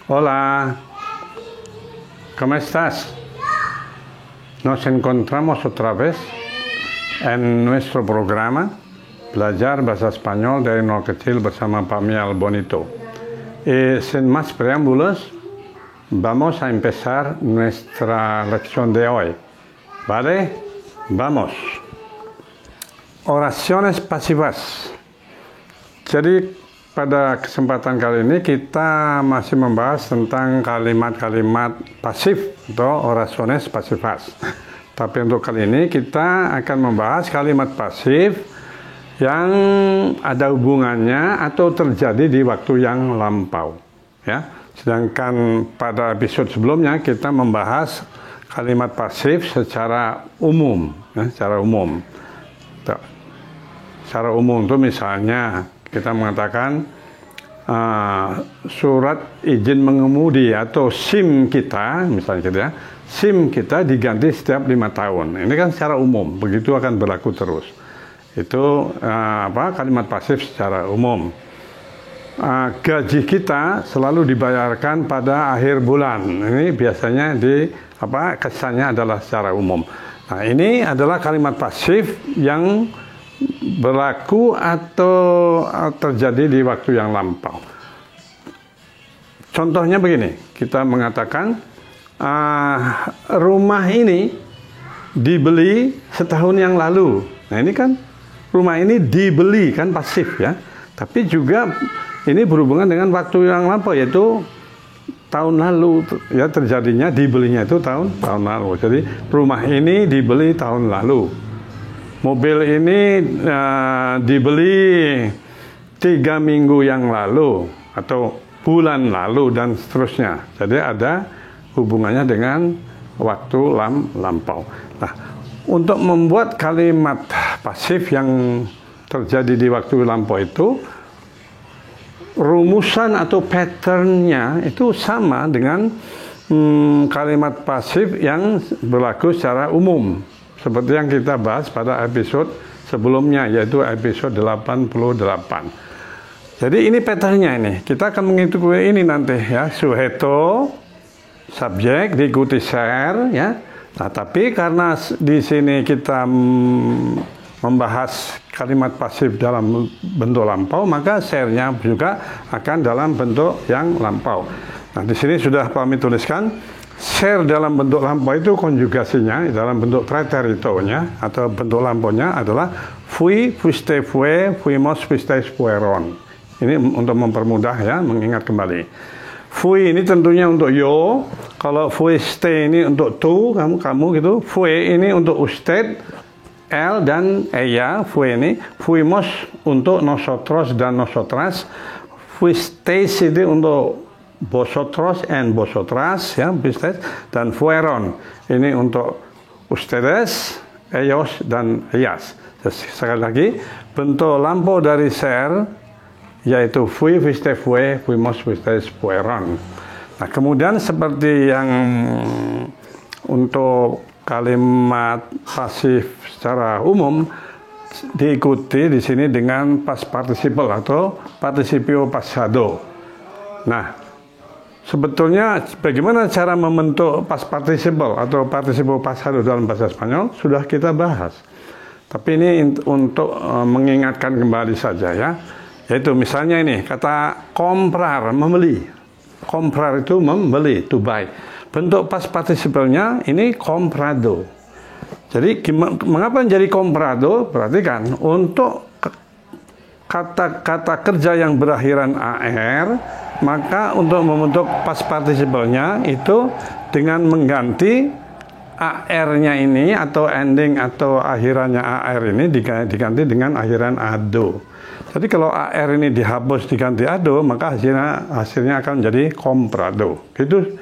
Hola, ¿cómo estás? Nos encontramos otra vez en nuestro programa Belajar Bahasa Spanyol dari Nol Kecil bersama Pak Mial Bonito. Y sin más preámbulos, vamos a empezar nuestra lección de hoy. ¿Vale? Vamos. Oraciones pasivas. Jadi pada kesempatan kali ini kita masih membahas tentang kalimat-kalimat pasif atau oraciones pasivas. Tapi untuk kali ini kita akan membahas kalimat pasif yang ada hubungannya atau terjadi di waktu yang lampau. Ya. Sedangkan pada episode sebelumnya kita membahas kalimat pasif secara umum. Ya, secara umum. Secara umum itu misalnya kita mengatakan surat izin mengemudi atau SIM kita, misalnya gitu ya, SIM kita diganti setiap 5 tahun. Ini kan secara umum, begitu akan berlaku terus. Itu kalimat pasif secara umum. Gaji kita selalu dibayarkan pada akhir bulan. Ini biasanya kesannya adalah secara umum. Nah, ini adalah kalimat pasif yang berlaku atau terjadi di waktu yang lampau. Contohnya begini, kita mengatakan rumah ini dibeli setahun yang lalu. Nah, ini kan rumah ini dibeli, kan pasif ya. Tapi juga ini berhubungan dengan waktu yang lampau, yaitu tahun lalu ya, terjadinya dibelinya itu tahun lalu. Jadi rumah ini dibeli tahun lalu. Mobil ini dibeli 3 minggu yang lalu atau bulan lalu dan seterusnya. Jadi ada hubungannya dengan waktu lampau. Nah, untuk membuat kalimat pasif yang terjadi di waktu lampau itu, rumusan atau patternnya itu sama dengan kalimat pasif yang berlaku secara umum. Seperti yang kita bahas pada episode sebelumnya, yaitu episode 88. Jadi ini patternnya ini. Kita akan mengikuti ini nanti ya. Sujeto, subjek, diikuti share ya. Nah, tapi karena di sini kita membahas kalimat pasif dalam bentuk lampau, maka share-nya juga akan dalam bentuk yang lampau. Nah, di sini sudah kami tuliskan. Share dalam bentuk lampau itu konjugasinya dalam bentuk preteritonya atau bentuk lampaunya adalah fui, fuiste, fue, fuimos, fuisteis, fueron. Ini untuk mempermudah ya, mengingat kembali. Fui ini tentunya untuk yo, kalau fuiste ini untuk tu, kamu gitu. Fue ini untuk usted, él dan ella, fue ini. Fuimos untuk nosotros dan nosotras. Fuisteis ini untuk vosotros and vosotras ya, business, dan fueron ini untuk ustedes, ellos dan ellas. Sekali lagi, bentuk lampau dari ser yaitu fui, fuiste, fue, fuimos, fuisteis, fueron. Nah, kemudian seperti yang untuk kalimat pasif secara umum diikuti di sini dengan past participle atau participio pasado. Nah, sebetulnya bagaimana cara membentuk past participle atau participio pasado dalam bahasa Spanyol sudah kita bahas. Tapi ini untuk mengingatkan kembali saja ya. Yaitu misalnya ini kata comprar, membeli. Comprar itu membeli, to buy. Bentuk past participle-nya ini comprado. Jadi mengapa menjadi comprado? Perhatikan, untuk kata-kata kerja yang berakhiran AR, maka untuk membentuk past participle-nya itu dengan mengganti AR-nya ini atau ending atau akhirannya AR ini diganti dengan akhiran ado. Jadi kalau AR ini dihapus diganti ado, maka hasilnya akan menjadi comprado. Gitu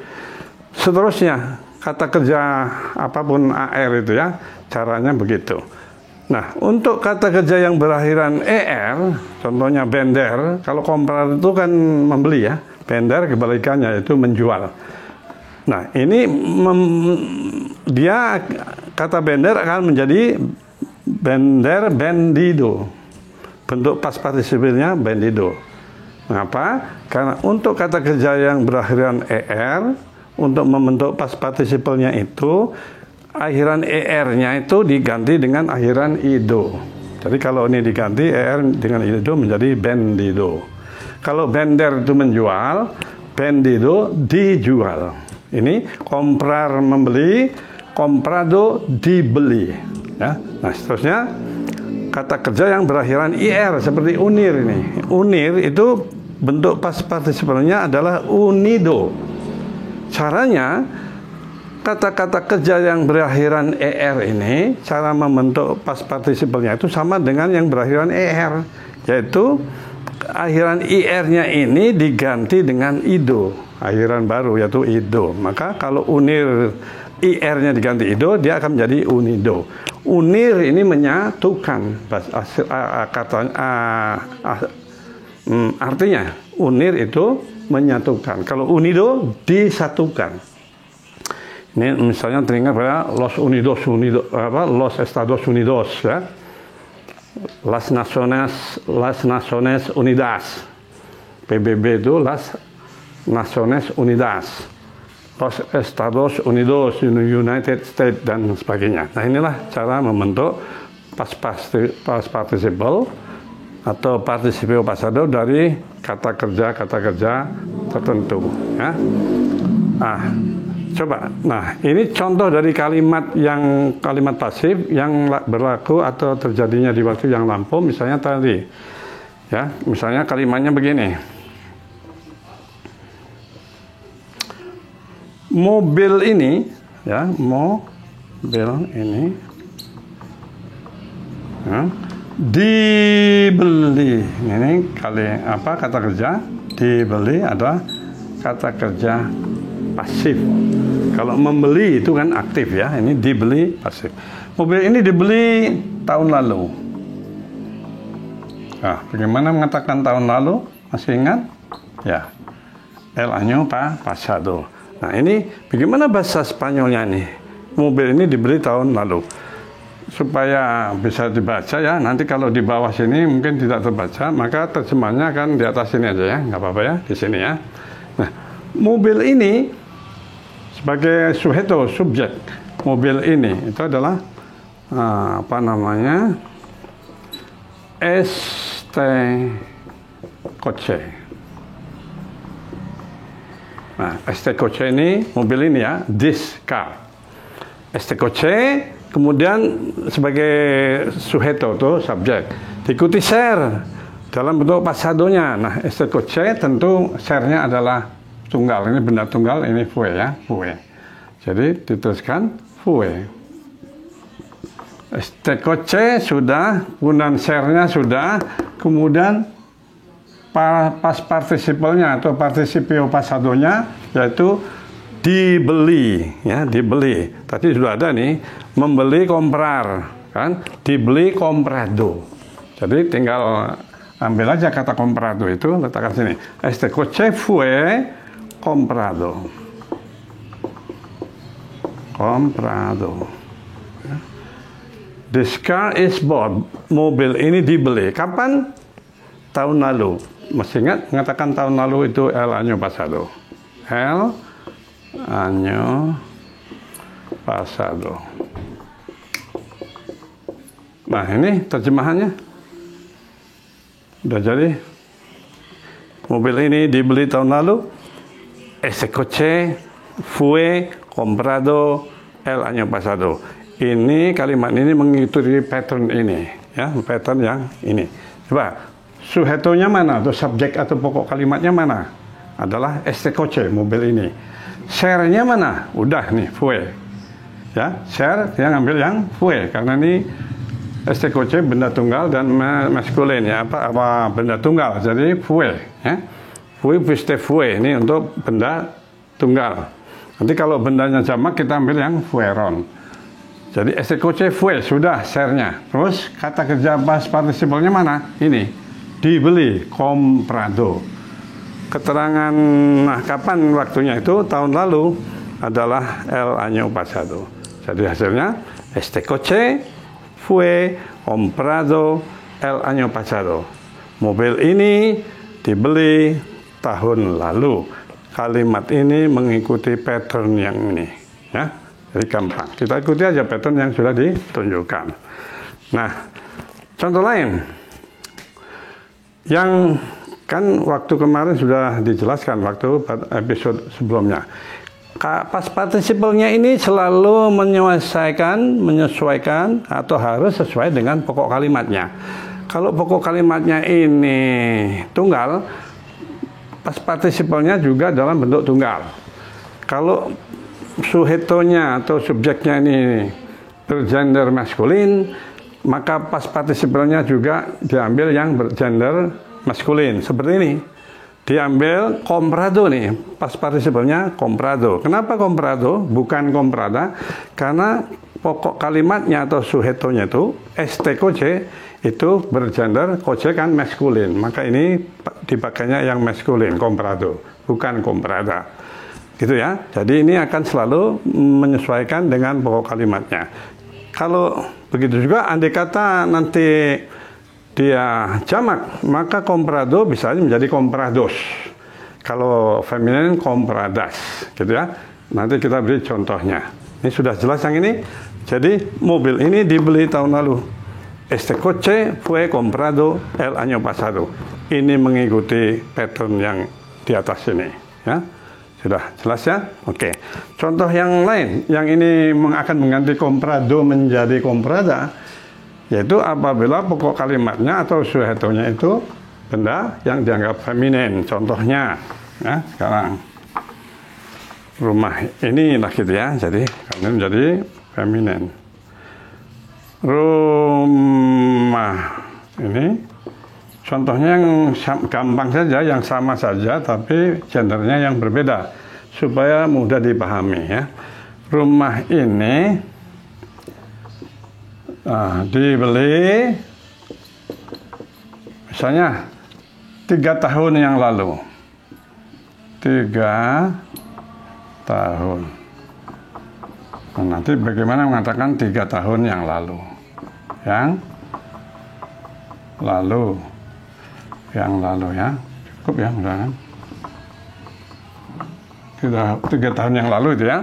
seterusnya, kata kerja apapun AR itu ya, caranya begitu. Nah, untuk kata kerja yang berakhiran ER, contohnya bender, kalau comprar itu kan membeli ya, bender kebalikannya itu menjual. Nah, ini dia kata bender akan menjadi bender, vendido. Bentuk past participle-nya vendido. Mengapa? Karena untuk kata kerja yang berakhiran er, untuk membentuk past participle-nya itu, akhiran er-nya itu diganti dengan akhiran ido. Jadi kalau ini diganti er dengan ido menjadi bendido. Kalau bender itu menjual, bendido dijual. Ini comprar membeli, comprado dibeli. Ya. Nah seterusnya kata kerja yang berakhiran ir seperti unir ini. Unir itu bentuk past participle-nya adalah unido. Caranya, kata-kata kerja yang berakhiran er ini, cara membentuk past participle-nya itu sama dengan yang berakhiran er, yaitu akhiran ir-nya ini diganti dengan ido, akhiran baru yaitu ido. Maka kalau unir ir-nya diganti ido, dia akan menjadi unido. Unir ini menyatukan, artinya unir itu menyatukan. Kalau unido disatukan. Ini misalnya teringat pada Los Estados Unidos, ya. Las Naciones Unidas. PBB itu Las Naciones Unidas. Los Estados Unidos, United States dan sebagainya. Nah inilah cara membentuk past participle atau participio pasado dari kata kerja tertentu, ya. Nah, coba. Nah, ini contoh dari kalimat pasif yang berlaku atau terjadinya di waktu yang lampau. Misalnya tadi, ya, misalnya kalimatnya begini. Mobil ini, ya, mobil ini, ya, dibeli. Ini kata kerja dibeli adalah kata kerja pasif. Kalau membeli itu kan aktif, ya. Ini dibeli pasif. Mobil ini dibeli tahun lalu. Nah, bagaimana mengatakan tahun lalu? Masih ingat? Ya. El año pasado. Nah, ini bagaimana bahasa Spanyolnya nih? Mobil ini dibeli tahun lalu. Supaya bisa dibaca, ya, nanti kalau di bawah sini mungkin tidak terbaca, maka terjemahnya kan di atas sini aja, ya, nggak apa-apa, ya, di sini, ya. Nah, mobil ini sebagai sujeto, subjek, mobil ini itu adalah este coche. Nah, este coche ini, mobil ini, ya, this car. Este coche, kemudian sebagai sujeto itu subjek, diikuti ser dalam bentuk pasadonya. Nah, este coche tentu sernya adalah tunggal, ini benda tunggal, ini fue, ya, fue. Jadi dituliskan fue. Este coche sudah, kemudian sernya sudah, kemudian past participle-nya atau participio pasadonya yaitu dibeli, ya, dibeli. Tadi sudah ada nih, membeli comprar, kan? Dibeli comprado. Jadi tinggal ambil aja kata comprado itu, letakkan sini. Este coche fue comprado. Comprado. This car is bought. Mobil ini dibeli. Kapan? Tahun lalu. Masih ingat mengatakan tahun lalu itu el año pasado. El año pasado. Nah, ini terjemahannya. Udah jadi. Mobil ini dibeli tahun lalu. Ese coche fue comprado el año pasado. Ini kalimat ini mengikuti pattern ini, ya, pattern yang ini. Coba. Sujetonya mana atau subjek atau pokok kalimatnya mana? Adalah este coche, mobil ini. Share-nya mana? Udah nih, fue. Ya, share dia ngambil yang fue karena ini este coche benda tunggal dan maskulin, ya, apa benda tunggal. Jadi fue, ya. Fue fuiste fue ini untuk benda tunggal. Nanti kalau bendanya jamak kita ambil yang fueron. Jadi este coche fue sudah share-nya. Terus kata kerja past participle-nya mana? Ini. Dibeli, comprado. Keterangan, nah, kapan waktunya itu? Tahun lalu adalah el año pasado. Jadi hasilnya este coche fue comprado el año pasado. Mobil ini dibeli tahun lalu. Kalimat ini mengikuti pattern yang ini, ya. Jadi gampang. Kita ikuti aja pattern yang sudah ditunjukkan. Nah, contoh lain. Yang kan waktu kemarin sudah dijelaskan waktu episode sebelumnya. Past participle-nya ini selalu menyesuaikan atau harus sesuai dengan pokok kalimatnya. Kalau pokok kalimatnya ini tunggal, past participle-nya juga dalam bentuk tunggal. Kalau suhetonya atau subjeknya ini bergender maskulin, maka past participle-nya juga diambil yang bergender maskulin. Seperti ini. Diambil comprado nih, past participle-nya comprado. Kenapa comprado? Bukan comprada. Karena pokok kalimatnya atau suhetonya itu, este coche, itu bergender, coche kan maskulin. Maka ini dipakainya yang maskulin, comprado. Bukan comprada. Gitu ya. Jadi ini akan selalu menyesuaikan dengan pokok kalimatnya. Kalau begitu juga, andai kata nanti dia jamak, maka comprado bisa menjadi comprados. Kalau feminin, compradas, gitu ya. Nanti kita beri contohnya. Ini sudah jelas yang ini. Jadi mobil ini dibeli tahun lalu. Este coche fue comprado el año pasado. Ini mengikuti pattern yang di atas ini, ya. Sudah jelas ya? Oke. Contoh yang lain, yang ini akan mengganti comprado menjadi comprada, yaitu apabila pokok kalimatnya atau suhetonya itu benda yang dianggap feminin. Contohnya, ya, sekarang rumah ini lah gitu ya, jadi ini menjadi feminin. Rumah ini contohnya yang gampang saja, yang sama saja, tapi gendernya yang berbeda supaya mudah dipahami, ya. Rumah ini dibeli misalnya 3 tahun yang lalu. 3 tahun. Nah, nanti bagaimana mengatakan 3 tahun yang lalu? Yang lalu ya. Cukup ya, mudah-mudahan. 3 tahun yang lalu itu ya.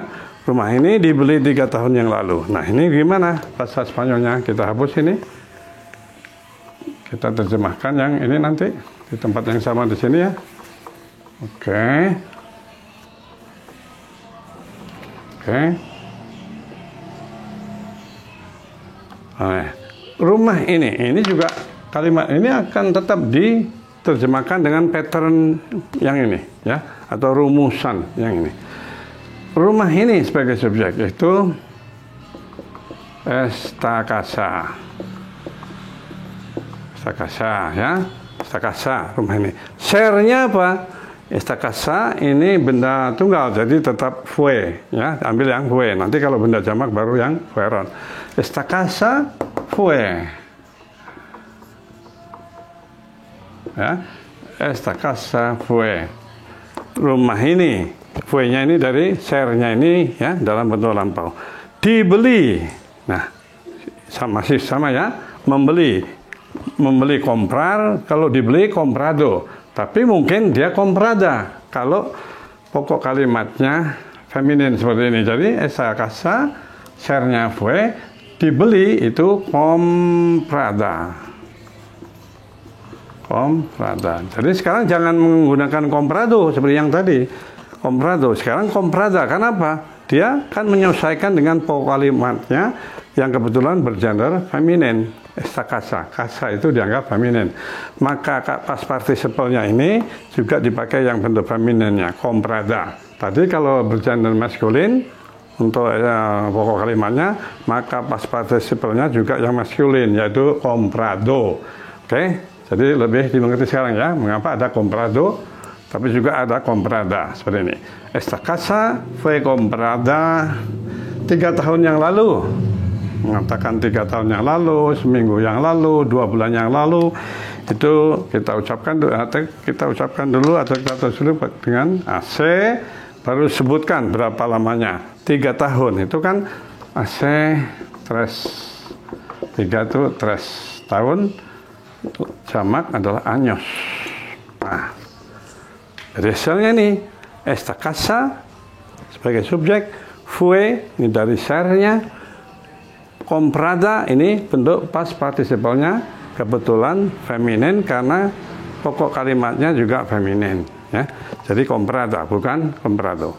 Rumah ini dibeli 3 tahun yang lalu. Nah, ini gimana bahasa Spanyolnya? Kita hapus ini. Kita terjemahkan yang ini nanti di tempat yang sama di sini ya. Oke. Nah, rumah ini juga kalimat ini akan tetap diterjemahkan dengan pattern yang ini ya, atau rumusan yang ini. Rumah ini sebagai subjek itu esta casa ya, esta casa, rumah ini. Share-nya apa? Esta casa ini benda tunggal, jadi tetap fue ya, ambil yang fue. Nanti kalau benda jamak baru yang fueron. Esta casa fue ya, esta casa fue. Rumah ini, fue-nya ini dari share-nya ini ya, dalam bentuk lampau. Dibeli, nah masih sama ya, membeli comprar, kalau dibeli comprado, tapi mungkin dia comprada kalau pokok kalimatnya feminin seperti ini. Jadi esa casa, share-nya fue, dibeli itu comprada. Jadi sekarang jangan menggunakan comprado seperti yang tadi. Comprado, sekarang comprada. Kenapa? Dia kan menyesuaikan dengan pokok kalimatnya yang kebetulan bergender feminin. Esta casa, casa itu dianggap feminin. Maka past participle-nya ini juga dipakai yang bentuk femininnya, comprada. Tadi kalau bergender maskulin untuk pokok kalimatnya, maka past participle-nya juga yang maskulin, yaitu comprado. Oke? Jadi lebih dimengerti sekarang ya, mengapa ada comprado, tapi juga ada comprada, seperti ini. Esta casa fue comprada 3 tahun yang lalu. Mengatakan 3 tahun yang lalu, seminggu yang lalu, 2 bulan yang lalu, itu kita ucapkan dulu atau kita tulis dulu dengan AC, baru sebutkan berapa lamanya. 3 tahun, itu kan AC, 3 itu 3 tahun, jamak adalah años. Nah, dari hasilnya ini esta casa sebagai subjek, fue ini dari sernya, comprada ini bentuk past participalnya kebetulan feminin karena pokok kalimatnya juga feminin, ya. Jadi comprada bukan comprado.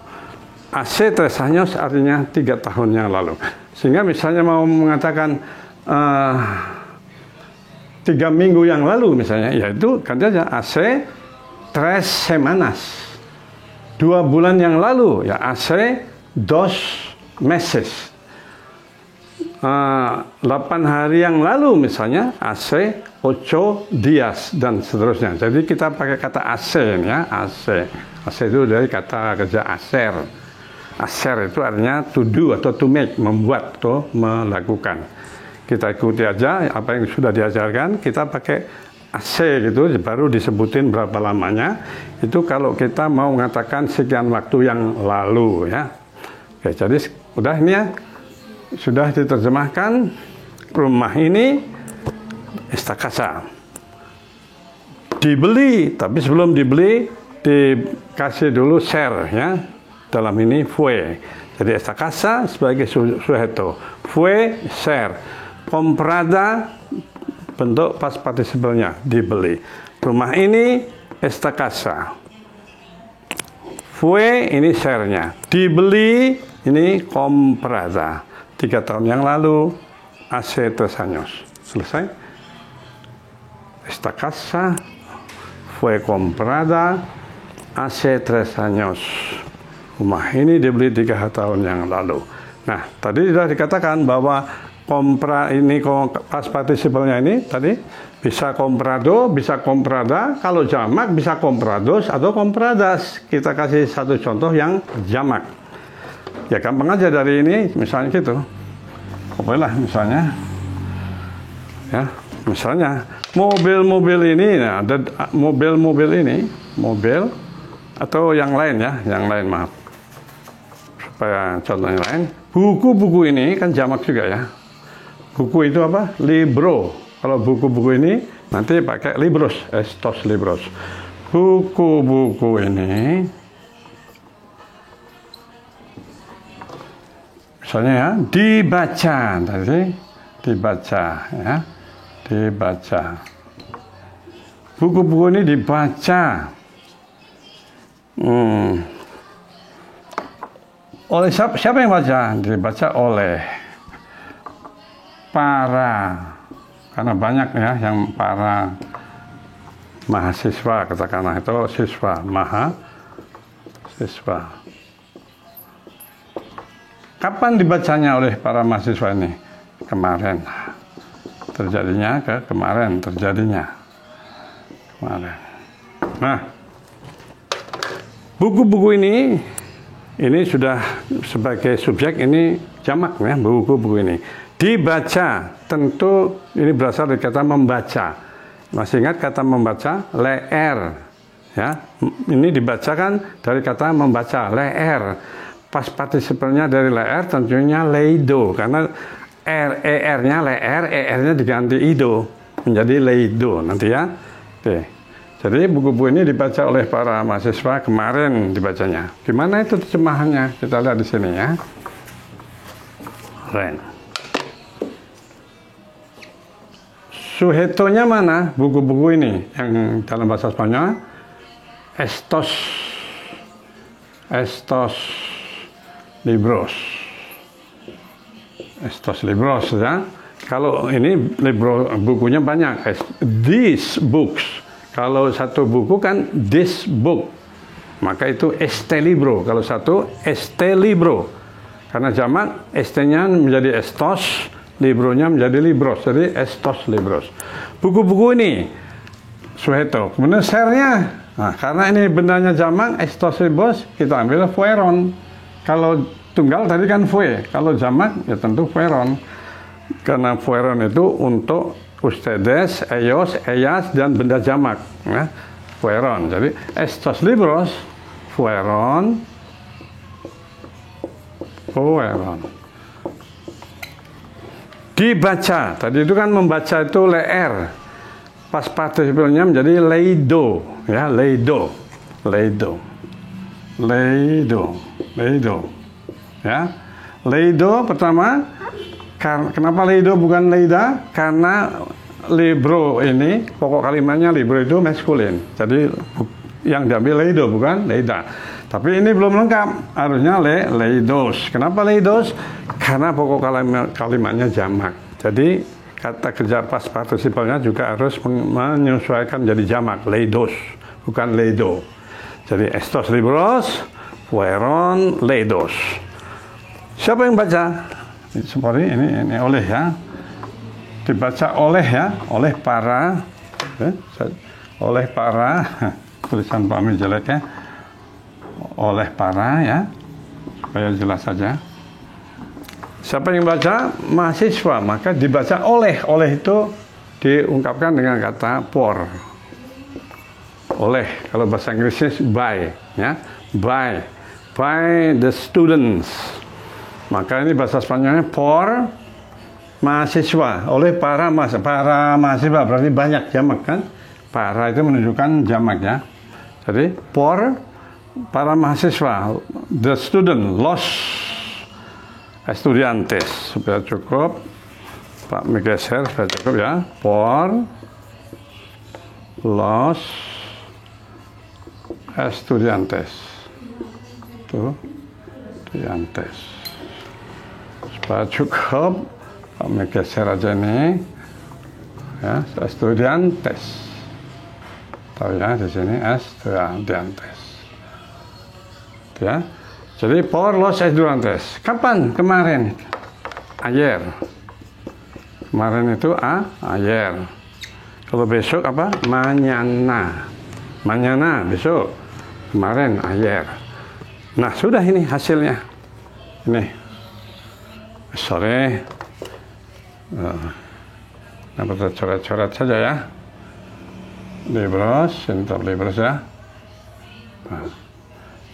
Hace 3 años artinya 3 tahun yang lalu. Sehingga misalnya mau mengatakan 3 minggu yang lalu misalnya, yaitu ganti aja hace 3 semanas. 2 bulan yang lalu, ya hace 2 meses. 8 hari yang lalu misalnya hace 8 días dan seterusnya. Jadi kita pakai kata hace ya, hace. Hace itu dari kata kerja hacer. Hacer itu artinya to do atau to make, membuat atau melakukan. Kita ikuti aja apa yang sudah diajarkan, kita pakai hace gitu, baru disebutin berapa lamanya. Itu kalau kita mau mengatakan sekian waktu yang lalu ya. Oke, jadi udah ini ya. Sudah diterjemahkan, rumah ini esta casa dibeli, tapi sebelum dibeli dikasih dulu ser ya, dalam ini fue. Jadi esta casa sebagai sujeto, fue ser, comprada bentuk past participalnya, dibeli. Rumah ini esta casa, fue ini sernya, dibeli ini comprada. 3 tahun yang lalu, hace 3 años. Selesai. Esta casa fue comprada hace 3 años. Rumah ini dibeli 3 tahun yang lalu. Nah, tadi sudah dikatakan bahwa compra ini past participalnya ini tadi bisa comprado, bisa comprada. Kalau jamak bisa comprados atau compradas. Kita kasih satu contoh yang jamak. Ya gampang aja dari ini, misalnya gitu. Bolehlah misalnya, ya misalnya mobil-mobil ini, nah, ada mobil-mobil ini, mobil atau yang lain ya, yang lain maaf. Supaya contohnya lain, buku-buku ini kan jamak juga ya. Buku itu apa? Libro. Kalau buku-buku ini nanti pakai libros, estos libros. Buku-buku ini. Misalnya ya, dibaca tadi, dibaca ya, dibaca. Buku-buku ini dibaca. Oleh siapa yang baca? Dibaca oleh para, karena banyak ya yang para mahasiswa, katakanlah itu siswa, mahasiswa. Kapan dibacanya oleh para mahasiswa ini? Kemarin. Terjadinya kemarin, terjadinya. Kemarin. Nah, buku-buku ini sudah sebagai subjek ini jamak ya, buku-buku ini. Dibaca, tentu ini berasal dari kata membaca. Masih ingat kata membaca? Leer. Ya, ini dibacakan dari kata membaca, leer. Past participalnya dari leer tentunya leido, karena er-nya leer, er-nya diganti ido menjadi leido nanti ya. Oke. Jadi buku-buku ini dibaca oleh para mahasiswa kemarin dibacanya. Gimana itu terjemahannya? Kita lihat di sini ya. Ren. Sujetonya mana? Buku-buku ini yang dalam bahasa Spanyol estos libros. Estos libros ya. Kalau ini libro bukunya banyak. These books. Kalau satu buku kan this book. Maka itu este libro. Kalau satu este libro. Karena jamak este-nya menjadi estos, libronya menjadi libros. Jadi estos libros. Buku-buku ini sujeto. Kemudian sernya. Nah, karena ini bendanya jamak estos libros, kita ambil fueron. Kalau tunggal tadi kan fue, kalau jamak ya tentu fueron. Karena fueron itu untuk ustedes, ellos, ellas, dan benda jamak. Ya. Fueron. Jadi estos libros fueron. Dibaca. Tadi itu kan membaca itu leer. Past participalnya menjadi leido, ya, leido, leido, leido, leido, ya. Leido pertama, kenapa leido bukan leida? Karena libro ini, pokok kalimatnya libro itu maskulin, jadi yang diambil leido bukan leida. Tapi ini belum lengkap, harusnya leidos. Kenapa leidos? Karena pokok kalimatnya jamak. Jadi kata kerja past participalnya juga harus menyesuaikan jadi jamak, leidos, bukan leido. Jadi estos libros fueron leidos. Siapa yang baca? Seperti ini oleh, ya. Dibaca oleh, ya, oleh para, tulisan Pak Ami jelek, ya. Oleh para, ya, supaya jelas saja. Siapa yang baca? Mahasiswa, maka dibaca oleh. Oleh itu diungkapkan dengan kata por. Oleh, kalau bahasa Inggrisnya by, ya, by the students. Maka ini bahasa Spanyolnya por mahasiswa, oleh para mahasiswa, berarti banyak, jamak kan? Para itu menunjukkan jamak, ya. Jadi por para mahasiswa, the student, los estudiantes, supaya cukup, Pak Megeser supaya cukup, ya, por los estudiantes, estudiantes, supaya cukup, Pak Megeser aja nih, ya, estudiantes, tahu ya, di sini estudiantes, ya. Jadi por los estudiantes. Kapan? Kemarin. Ayer. Kemarin itu ayer. Kalau besok apa? Mañana. Mañana, besok. Kemarin ayer. Nah, sudah ini hasilnya. Ini. Sore. Dapat coret-coret saja, ya. Libros, untuk libros, ya. Nah,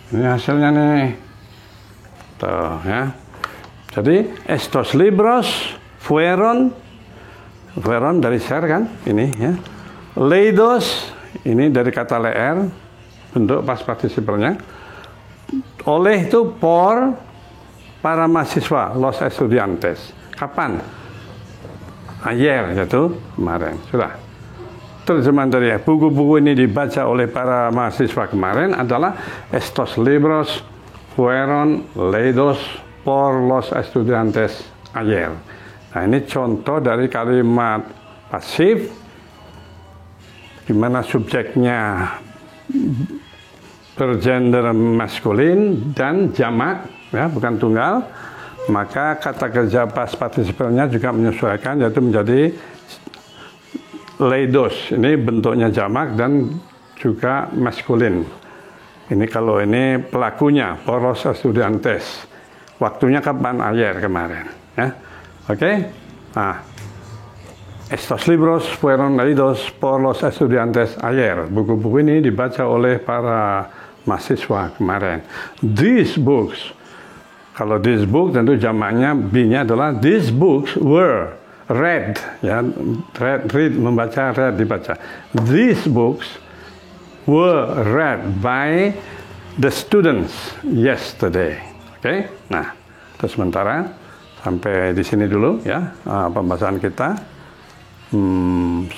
ini hasilnya nih. Tuh, ya. Jadi estos libros fueron dari share kan, ini, ya. Leidos ini dari kata leer, bentuk past participalnya. Oleh itu por para mahasiswa, los estudiantes. Kapan? Ayer, yaitu kemarin. Sudah. Terjemahan dari buku-buku ini dibaca oleh para mahasiswa kemarin adalah estos libros fueron leídos por los estudiantes ayer. Nah, ini contoh dari kalimat pasif di mana subjeknya bergender maskulin dan jamak, ya, bukan tunggal. Maka kata kerja past participalnya juga menyesuaikan, yaitu menjadi leidos. Ini bentuknya jamak dan juga maskulin. Ini kalau ini pelakunya, por los estudiantes. Waktunya kapan? Ayer, kemarin, ya. Oke. Nah, estos libros fueron leídos por los estudiantes ayer. Buku-buku ini dibaca oleh para mahasiswa kemarin. These books. Kalau this book tentu jamaknya B-nya adalah these books were read, ya. Read membaca, read dibaca. These books were read by the students yesterday. Oke, nah, itu sementara sampai di sini dulu, ya, pembahasan kita.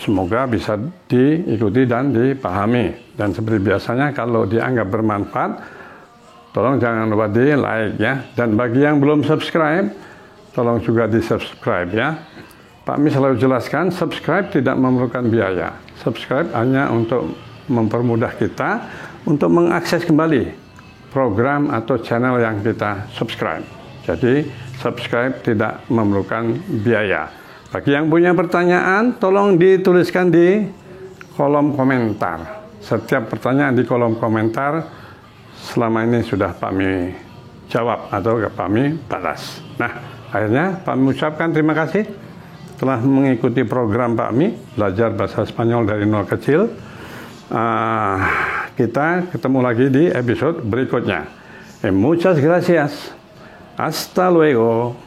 Semoga bisa diikuti dan dipahami. Dan seperti biasanya kalau dianggap bermanfaat, tolong jangan lupa di like, ya. Dan bagi yang belum subscribe, tolong juga di subscribe, ya. Pak Mi selalu jelaskan, subscribe tidak memerlukan biaya. Subscribe hanya untuk mempermudah kita untuk mengakses kembali program atau channel yang kita subscribe. Jadi subscribe tidak memerlukan biaya. Bagi yang punya pertanyaan, tolong dituliskan di kolom komentar. Setiap pertanyaan di kolom komentar selama ini sudah Pak Mi jawab atau Pak Mi balas. Nah, akhirnya Pak Mi ucapkan terima kasih telah mengikuti program Pak Mi belajar bahasa Spanyol dari nol kecil. Kita ketemu lagi di episode berikutnya. Muchas gracias. Hasta luego.